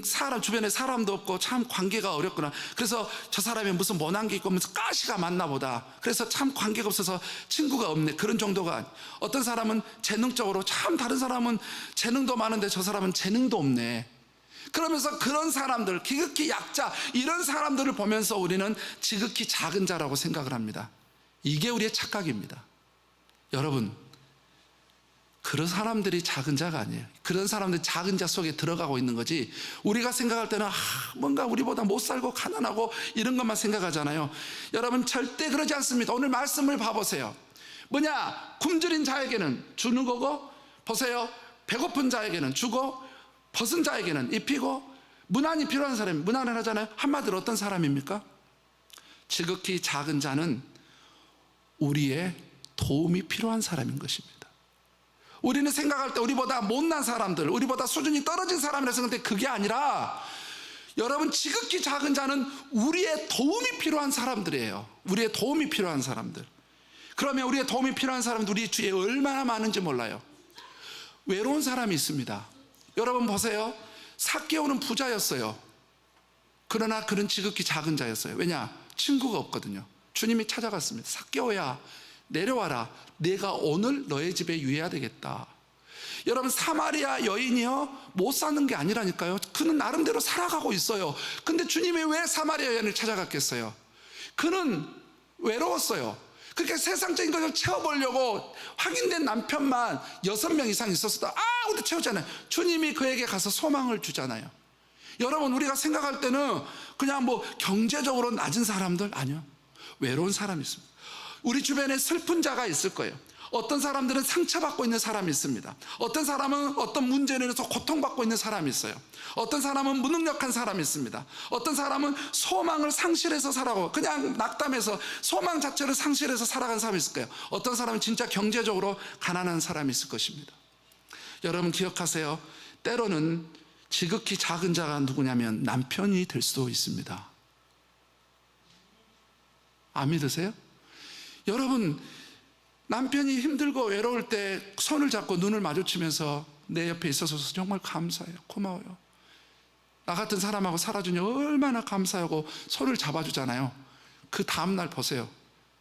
사람 주변에 사람도 없고 참 관계가 어렵구나. 그래서 저 사람이 무슨 모난 게 있고 무슨 가시가 많나 보다. 그래서 참 관계가 없어서 친구가 없네. 그런 정도가. 어떤 사람은 재능적으로 참 다른 사람은 재능도 많은데 저 사람은 재능도 없네. 그러면서 그런 사람들, 지극히 약자, 이런 사람들을 보면서 우리는 지극히 작은 자라고 생각을 합니다. 이게 우리의 착각입니다. 여러분, 그런 사람들이 작은 자가 아니에요. 그런 사람들이 작은 자 속에 들어가고 있는 거지, 우리가 생각할 때는 뭔가 우리보다 못 살고 가난하고 이런 것만 생각하잖아요. 여러분, 절대 그러지 않습니다. 오늘 말씀을 봐보세요. 뭐냐? 굶주린 자에게는 주는 거고, 보세요, 배고픈 자에게는 주고, 벗은 자에게는 입히고, 문안이 필요한 사람이 문안을 하잖아요. 한마디로 어떤 사람입니까? 지극히 작은 자는 우리의 도움이 필요한 사람인 것입니다. 우리는 생각할 때 우리보다 못난 사람들, 우리보다 수준이 떨어진 사람이라 생각할 때 그게 아니라, 여러분, 지극히 작은 자는 우리의 도움이 필요한 사람들이에요. 우리의 도움이 필요한 사람들. 그러면 우리의 도움이 필요한 사람들, 우리 주위에 얼마나 많은지 몰라요. 외로운 사람이 있습니다. 여러분 보세요. 삭개오는 부자였어요. 그러나 그는 지극히 작은 자였어요. 왜냐? 친구가 없거든요. 주님이 찾아갔습니다. 삭개오야, 내려와라. 내가 오늘 너의 집에 유해야 되겠다. 여러분, 사마리아 여인이요, 못 사는 게 아니라니까요. 그는 나름대로 살아가고 있어요. 근데 주님이 왜 사마리아 여인을 찾아갔겠어요? 그는 외로웠어요. 그러니까 세상적인 것을 채워보려고 확인된 남편만 6명 이상 있었어도 아무도 채우잖아요. 주님이 그에게 가서 소망을 주잖아요. 여러분, 우리가 생각할 때는 그냥 뭐 경제적으로 낮은 사람들, 아니요, 외로운 사람이 있습니다. 우리 주변에 슬픈 자가 있을 거예요. 어떤 사람들은 상처받고 있는 사람이 있습니다. 어떤 사람은 어떤 문제로 인해서 고통받고 있는 사람이 있어요. 어떤 사람은 무능력한 사람이 있습니다. 어떤 사람은 소망을 상실해서 살아가고 그냥 낙담해서 소망 자체를 상실해서 살아가는 사람이 있을 거예요. 어떤 사람은 진짜 경제적으로 가난한 사람이 있을 것입니다. 여러분 기억하세요. 때로는 지극히 작은 자가 누구냐면 남편이 될 수도 있습니다. 안 믿으세요? 여러분, 남편이 힘들고 외로울 때 손을 잡고 눈을 마주치면서 내 옆에 있어서 정말 감사해요, 고마워요, 나 같은 사람하고 살아주니 얼마나 감사하고 손을 잡아주잖아요. 그 다음날 보세요.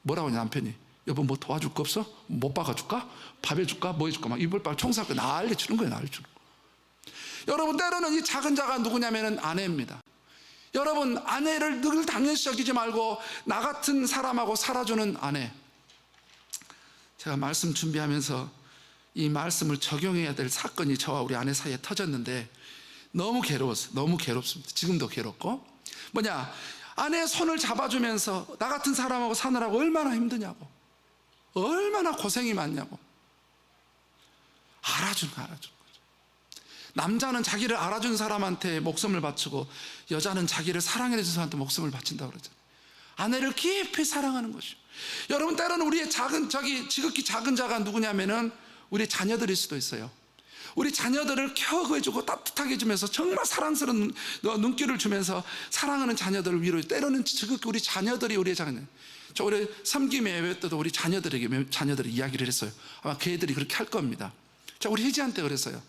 뭐라고 하냐, 남편이. 여보, 뭐 도와줄 거 없어? 못 박아줄까? 밥 해줄까? 뭐 해줄까? 막 이불 빨 청소할 거 난리 주는 거예요, 난리 주는 거. 여러분, 때로는 이 작은 자가 누구냐면 아내입니다. 여러분, 아내를 늘 당연시 여기지 말고 나 같은 사람하고 살아주는 아내. 제가 말씀 준비하면서 이 말씀을 적용해야 될 사건이 저와 우리 아내 사이에 터졌는데 너무 괴로웠어요. 너무 괴롭습니다. 지금도 괴롭고. 뭐냐, 아내의 손을 잡아주면서 나 같은 사람하고 사느라고 얼마나 힘드냐고, 얼마나 고생이 많냐고 알아주는 거죠. 남자는 자기를 알아준 사람한테 목숨을 바치고 여자는 자기를 사랑해준 사람한테 목숨을 바친다고 그러잖아요. 아내를 깊이 사랑하는 것이죠. 여러분, 때로는 우리의 지극히 작은 자가 누구냐면은 우리 자녀들일 수도 있어요. 우리 자녀들을 케어해주고 따뜻하게 해주면서 정말 사랑스러운 눈길을 주면서 사랑하는 자녀들을 위로해. 때로는 지극히 우리 자녀들이 우리의 자녀. 저 올해 섬김 예배 때도 우리 자녀들이 이야기를 했어요. 아마 그 애들이 그렇게 할 겁니다. 자, 우리 희지한테 그랬어요.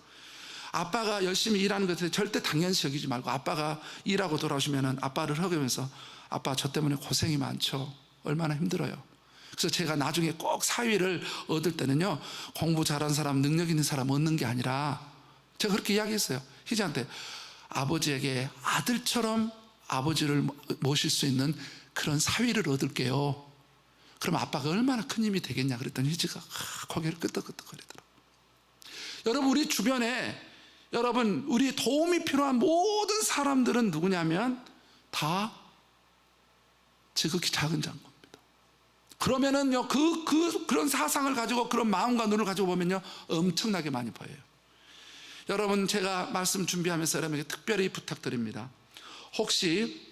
아빠가 열심히 일하는 것에 절대 당연시 여기지 말고 아빠가 일하고 돌아오시면 아빠를 허기면서 아빠 저 때문에 고생이 많죠, 얼마나 힘들어요. 그래서 제가 나중에 꼭 사위를 얻을 때는요, 공부 잘하는 사람, 능력 있는 사람 얻는 게 아니라, 제가 그렇게 이야기했어요. 희지한테 아버지에게 아들처럼 아버지를 모실 수 있는 그런 사위를 얻을게요. 그럼 아빠가 얼마나 큰 힘이 되겠냐 그랬더니 희지가 고개를 끄덕끄덕거리더라고요. 여러분, 우리 주변에 여러분, 우리 도움이 필요한 모든 사람들은 누구냐면 다 지극히 작은 자인 겁니다. 그러면은요, 그런 사상을 가지고 그런 마음과 눈을 가지고 보면요, 엄청나게 많이 보여요. 여러분, 제가 말씀 준비하면서 여러분에게 특별히 부탁드립니다. 혹시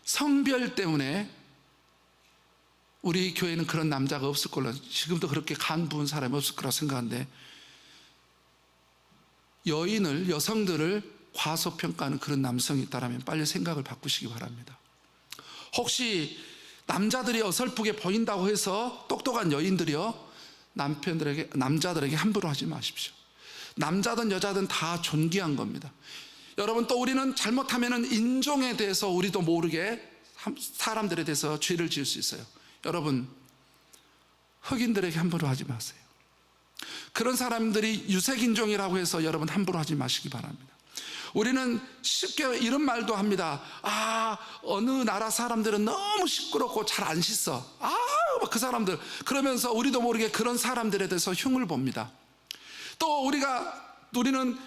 성별 때문에 우리 교회는 그런 남자가 없을 걸로, 지금도 그렇게 간 부은 사람이 없을 거라 생각하는데, 여성들을 과소평가하는 그런 남성이 있다면 빨리 생각을 바꾸시기 바랍니다. 혹시 남자들이 어설프게 보인다고 해서 똑똑한 여인들이요, 남자들에게 함부로 하지 마십시오. 남자든 여자든 다 존귀한 겁니다. 여러분, 또 우리는 잘못하면 인종에 대해서 우리도 모르게 사람들에 대해서 죄를 지을 수 있어요. 여러분, 흑인들에게 함부로 하지 마세요. 그런 사람들이 유색인종이라고 해서 여러분 함부로 하지 마시기 바랍니다. 우리는 쉽게 이런 말도 합니다. 어느 나라 사람들은 너무 시끄럽고 잘 안 씻어. 그 사람들. 그러면서 우리도 모르게 그런 사람들에 대해서 흉을 봅니다. 또 우리는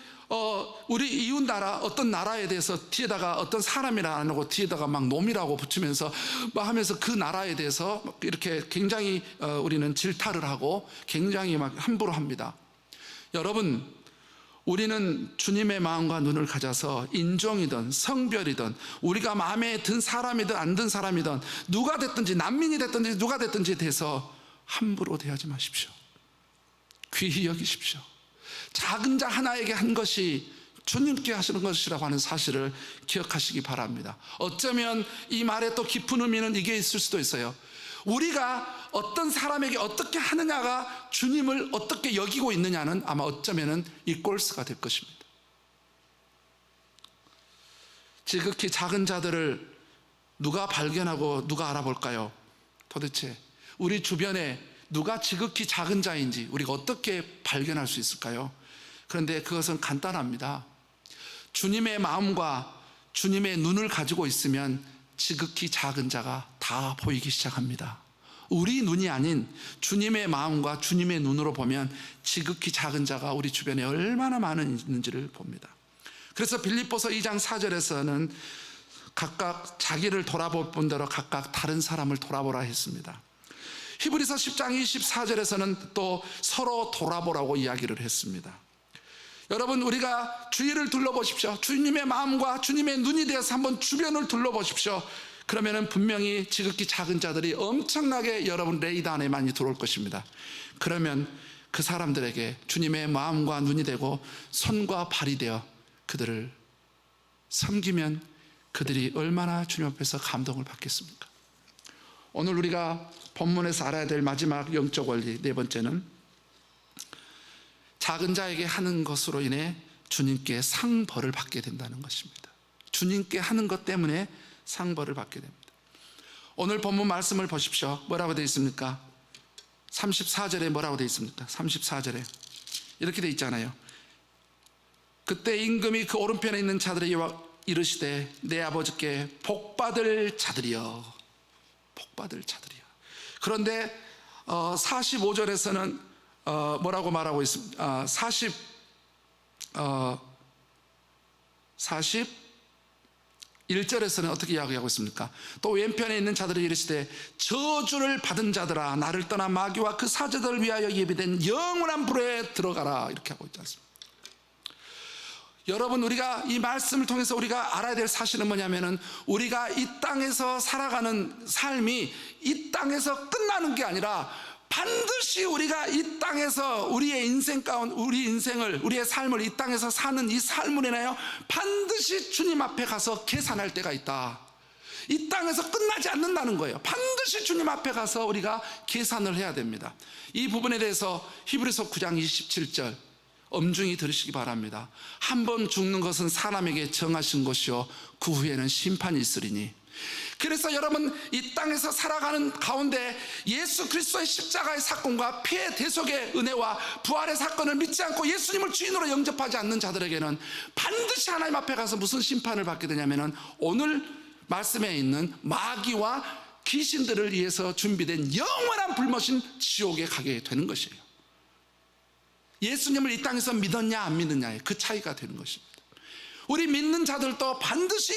우리 이웃 나라 어떤 나라에 대해서 뒤에다가 어떤 사람이라 안 하고 뒤에다가 막 놈이라고 붙이면서 막 하면서 그 나라에 대해서 이렇게 굉장히 우리는 질타를 하고 굉장히 막 함부로 합니다. 여러분, 우리는 주님의 마음과 눈을 가져서 인종이든 성별이든 우리가 마음에 든 사람이든 안 든 사람이든 누가 됐든지 난민이 됐든지 누가 됐든지 대해서 함부로 대하지 마십시오. 귀히 여기십시오. 작은 자 하나에게 한 것이 주님께 하시는 것이라고 하는 사실을 기억하시기 바랍니다. 어쩌면 이 말에 또 깊은 의미는 이게 있을 수도 있어요. 우리가 어떤 사람에게 어떻게 하느냐가 주님을 어떻게 여기고 있느냐는 아마 어쩌면 이 꼴스가 될 것입니다. 지극히 작은 자들을 누가 발견하고 누가 알아볼까요? 도대체 우리 주변에 누가 지극히 작은 자인지 우리가 어떻게 발견할 수 있을까요? 그런데 그것은 간단합니다. 주님의 마음과 주님의 눈을 가지고 있으면 지극히 작은 자가 다 보이기 시작합니다. 우리 눈이 아닌 주님의 마음과 주님의 눈으로 보면 지극히 작은 자가 우리 주변에 얼마나 많은지를 봅니다. 그래서 빌립보서 2장 4절에서는 각각 자기를 돌아볼 분대로 각각 다른 사람을 돌아보라 했습니다. 히브리서 10장 24절에서는 또 서로 돌아보라고 이야기를 했습니다. 여러분, 우리가 주위를 둘러보십시오. 주님의 마음과 주님의 눈이 되어서 한번 주변을 둘러보십시오. 그러면 분명히 지극히 작은 자들이 엄청나게 여러분 레이더 안에 많이 들어올 것입니다. 그러면 그 사람들에게 주님의 마음과 눈이 되고 손과 발이 되어 그들을 섬기면 그들이 얼마나 주님 앞에서 감동을 받겠습니까? 오늘 우리가 본문에서 알아야 될 마지막 영적 원리 네 번째는 작은 자에게 하는 것으로 인해 주님께 상벌을 받게 된다는 것입니다. 주님께 하는 것 때문에 상벌을 받게 됩니다. 오늘 본문 말씀을 보십시오. 뭐라고 되어 있습니까? 34절에 뭐라고 되어 있습니까? 34절에 이렇게 되어 있잖아요. 그때 임금이 그 오른편에 있는 자들에게 이르시되 내 아버지께 복받을 자들이여, 복받을 자들이여. 그런데 45절에서는 뭐라고 말하고 있습니다. 41절에서는 어떻게 이야기하고 있습니까? 또 왼편에 있는 자들이 이르시되 저주를 받은 자들아 나를 떠나 마귀와 그 사제들을 위하여 예비된 영원한 불에 들어가라, 이렇게 하고 있지 않습니까? 여러분, 우리가 이 말씀을 통해서 우리가 알아야 될 사실은 뭐냐면은 우리가 이 땅에서 살아가는 삶이 이 땅에서 끝나는 게 아니라 반드시 우리가 이 땅에서 우리의 인생 가운데 우리의 삶을 이 땅에서 사는 이 삶을 인하여 반드시 주님 앞에 가서 계산할 때가 있다. 이 땅에서 끝나지 않는다는 거예요. 반드시 주님 앞에 가서 우리가 계산을 해야 됩니다. 이 부분에 대해서 히브리서 9장 27절 엄중히 들으시기 바랍니다. 한 번 죽는 것은 사람에게 정하신 것이요 그 후에는 심판이 있으리니. 그래서 여러분, 이 땅에서 살아가는 가운데 예수 그리스도의 십자가의 사건과 피의 대속의 은혜와 부활의 사건을 믿지 않고 예수님을 주인으로 영접하지 않는 자들에게는 반드시 하나님 앞에 가서 무슨 심판을 받게 되냐면은 오늘 말씀에 있는 마귀와 귀신들을 위해서 준비된 영원한 불못인 지옥에 가게 되는 것이에요. 예수님을 이 땅에서 믿었냐 안 믿느냐의 그 차이가 되는 것입니다. 우리 믿는 자들도 반드시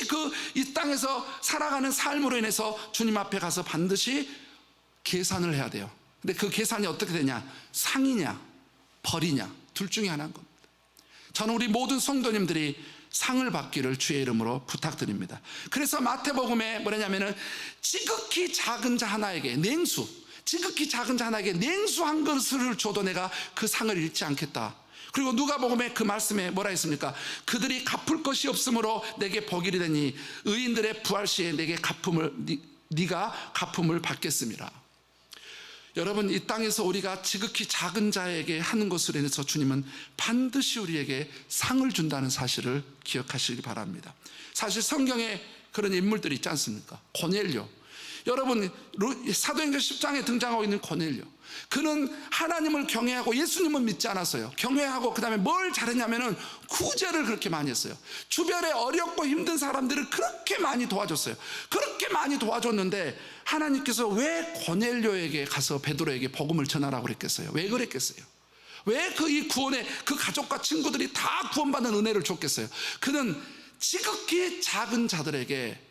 이 땅에서 살아가는 삶으로 인해서 주님 앞에 가서 반드시 계산을 해야 돼요. 근데 그 계산이 어떻게 되냐? 상이냐 벌이냐 둘 중에 하나인 겁니다. 저는 우리 모든 성도님들이 상을 받기를 주의 이름으로 부탁드립니다. 그래서 마태복음에 뭐냐면은 지극히 작은 자 하나에게 지극히 작은 자 하나에게 냉수 한 그릇을 줘도 내가 그 상을 잃지 않겠다. 그리고 누가복음에 그 말씀에 뭐라 했습니까? 그들이 갚을 것이 없으므로 내게 복이 되니 의인들의 부활 시에 내게 네가 갚음을 받겠습니다. 여러분, 이 땅에서 우리가 지극히 작은 자에게 하는 것으로 인해서 주님은 반드시 우리에게 상을 준다는 사실을 기억하시기 바랍니다. 사실 성경에 그런 인물들이 있지 않습니까? 고넬료. 여러분, 사도행전 10장에 등장하고 있는 고넬료, 그는 하나님을 경외하고 예수님은 믿지 않았어요. 경외하고 그 다음에 뭘 잘했냐면은 구제를 그렇게 많이 했어요. 주변에 어렵고 힘든 사람들을 그렇게 많이 도와줬어요. 그렇게 많이 도와줬는데 하나님께서 왜 고넬료에게 가서 베드로에게 복음을 전하라고 그랬겠어요? 왜 그랬겠어요? 왜 이 구원에 그 가족과 친구들이 다 구원받는 은혜를 줬겠어요? 그는 지극히 작은 자들에게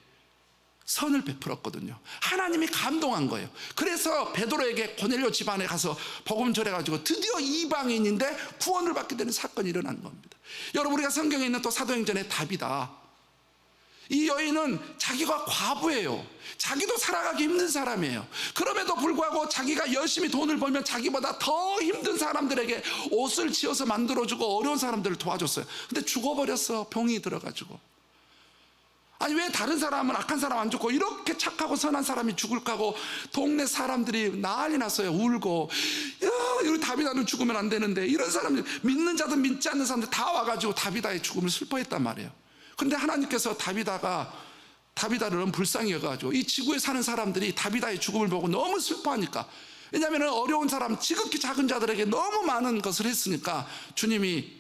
선을 베풀었거든요. 하나님이 감동한 거예요. 그래서 베드로에게 고넬료 집안에 가서 복음 전해가지고 드디어 이방인인데 구원을 받게 되는 사건이 일어난 겁니다. 여러분, 우리가 성경에 있는 또 사도행전의 다비다, 이 여인은 자기가 과부예요. 자기도 살아가기 힘든 사람이에요. 그럼에도 불구하고 자기가 열심히 돈을 벌면 자기보다 더 힘든 사람들에게 옷을 지어서 만들어주고 어려운 사람들을 도와줬어요. 근데 죽어버렸어. 병이 들어가지고. 아니, 왜 다른 사람은, 악한 사람 안 죽고 이렇게 착하고 선한 사람이 죽을까 하고 동네 사람들이 난리 났어요. 울고, 야, 우리 다비다는 죽으면 안 되는데, 이런 사람들, 믿는 자든 믿지 않는 사람들 다 와가지고 다비다의 죽음을 슬퍼했단 말이에요. 근데 하나님께서 다비다를 너무 불쌍히 여가지고 이 지구에 사는 사람들이 다비다의 죽음을 보고 너무 슬퍼하니까, 왜냐하면 어려운 사람, 지극히 작은 자들에게 너무 많은 것을 했으니까 주님이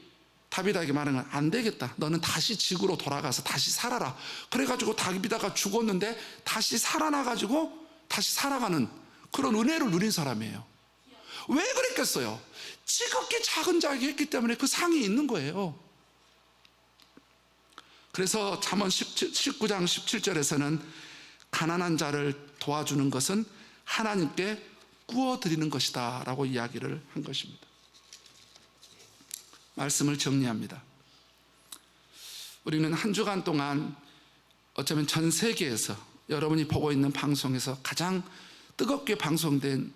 다비다에게 말하는 건, 안 되겠다, 너는 다시 지구로 돌아가서 다시 살아라. 그래가지고 다비다가 죽었는데 다시 살아나가지고 다시 살아가는 그런 은혜를 누린 사람이에요. 왜 그랬겠어요? 지극히 작은 자에게 했기 때문에 그 상이 있는 거예요. 그래서 잠언 19장 17절에서는 가난한 자를 도와주는 것은 하나님께 구워드리는 것이다 라고 이야기를 한 것입니다. 말씀을 정리합니다. 우리는 한 주간 동안 어쩌면 전 세계에서 여러분이 보고 있는 방송에서 가장 뜨겁게 방송된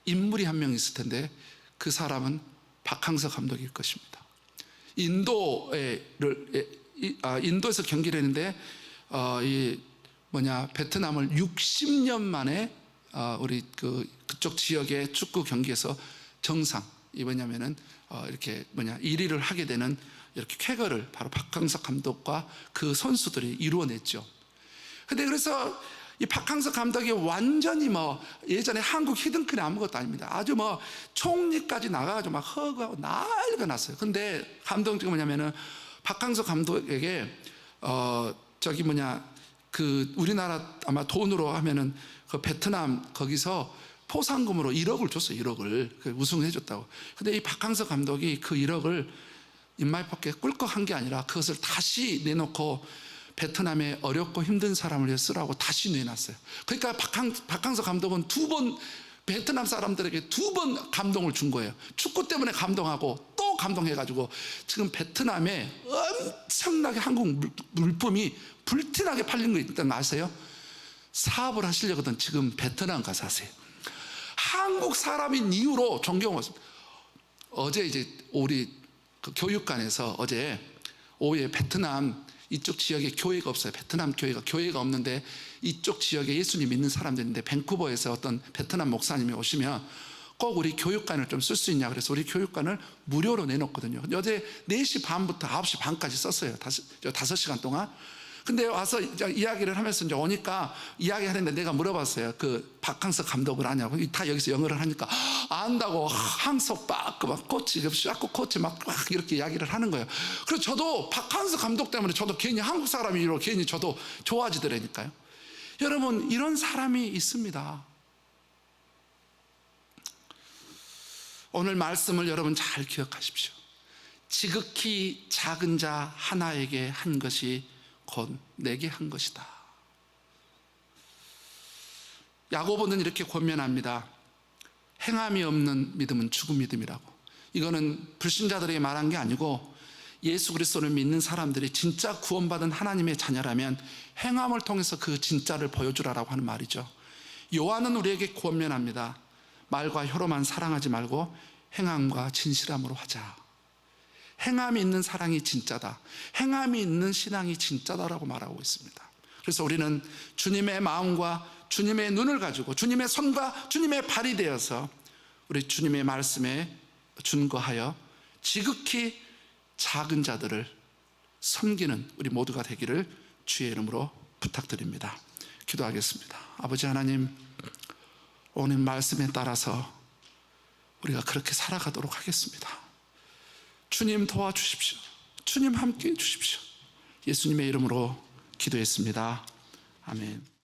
인물이 한 명 있을 텐데, 그 사람은 박항서 감독일 것입니다. 인도에서 경기를 했는데 베트남을 60년 만에 우리 그쪽 지역의 축구 경기에서 정상, 뭐냐면은 이렇게 1위를 하게 되는 이렇게 쾌거를 바로 박항서 감독과 그 선수들이 이루어냈죠. 근데 그래서 이 박항서 감독이 완전히 예전에 한국 히든클이 아무것도 아닙니다. 아주 총리까지 나가가지고 막 허구하고 난리가 났어요. 근데 감동적인 뭐냐면은 박항서 감독에게 우리나라 아마 돈으로 하면은 그 베트남 거기서 포상금으로 1억을 줬어요. 1억을 우승해 줬다고. 근데 이 박항서 감독이 그 1억을 인마이포켓에 꿀꺽 한 게 아니라 그것을 다시 내놓고 베트남의 어렵고 힘든 사람을 위해 쓰라고 다시 내놨어요. 그러니까 박항서 감독은 2번 베트남 사람들에게 2번 감동을 준 거예요. 축구 때문에 감동하고 또 감동해가지고 지금 베트남에 엄청나게 한국 물품이 불티나게 팔린 거 있다는 거 아세요? 사업을 하시려거든 지금 베트남 가서 하세요. 한국 사람인 이유로 존경을 했습니다. 어제 이제 우리 그 교육관에서 어제 오후에 베트남 이쪽 지역에 교회가 없어요. 베트남 교회가 없는데 이쪽 지역에 예수님 믿는 사람들인데 밴쿠버에서 어떤 베트남 목사님이 오시면 꼭 우리 교육관을 좀 쓸 수 있냐 그래서 우리 교육관을 무료로 내놓거든요. 어제 4시 반부터 9시 반까지 썼어요. 5시간 동안. 근데 와서 이야기를 하면서 이제 오니까 이야기하는데 내가 물어봤어요. 그 박항서 감독을 아냐고. 다 여기서 영어를 하니까 안다고 항서 막 코치, 샤코 코치 막 이렇게 이야기를 하는 거예요. 그래서 저도 박항서 감독 때문에 저도 괜히 한국 사람이로 괜히 저도 좋아지더라니까요. 여러분, 이런 사람이 있습니다. 오늘 말씀을 여러분 잘 기억하십시오. 지극히 작은 자 하나에게 한 것이 곧 내게 한 것이다. 야고보는 이렇게 권면합니다. 행함이 없는 믿음은 죽은 믿음이라고. 이거는 불신자들에게 말한 게 아니고 예수 그리스도를 믿는 사람들이 진짜 구원받은 하나님의 자녀라면 행함을 통해서 그 진짜를 보여주라라고 하는 말이죠. 요한은 우리에게 권면합니다. 말과 혀로만 사랑하지 말고 행함과 진실함으로 하자. 행함이 있는 사랑이 진짜다. 행함이 있는 신앙이 진짜다라고 말하고 있습니다. 그래서 우리는 주님의 마음과 주님의 눈을 가지고 주님의 손과 주님의 발이 되어서 우리 주님의 말씀에 준거하여 지극히 작은 자들을 섬기는 우리 모두가 되기를 주의 이름으로 부탁드립니다. 기도하겠습니다. 아버지 하나님, 오늘 말씀에 따라서 우리가 그렇게 살아가도록 하겠습니다. 주님 도와주십시오. 주님 함께해 주십시오. 예수님의 이름으로 기도했습니다. 아멘.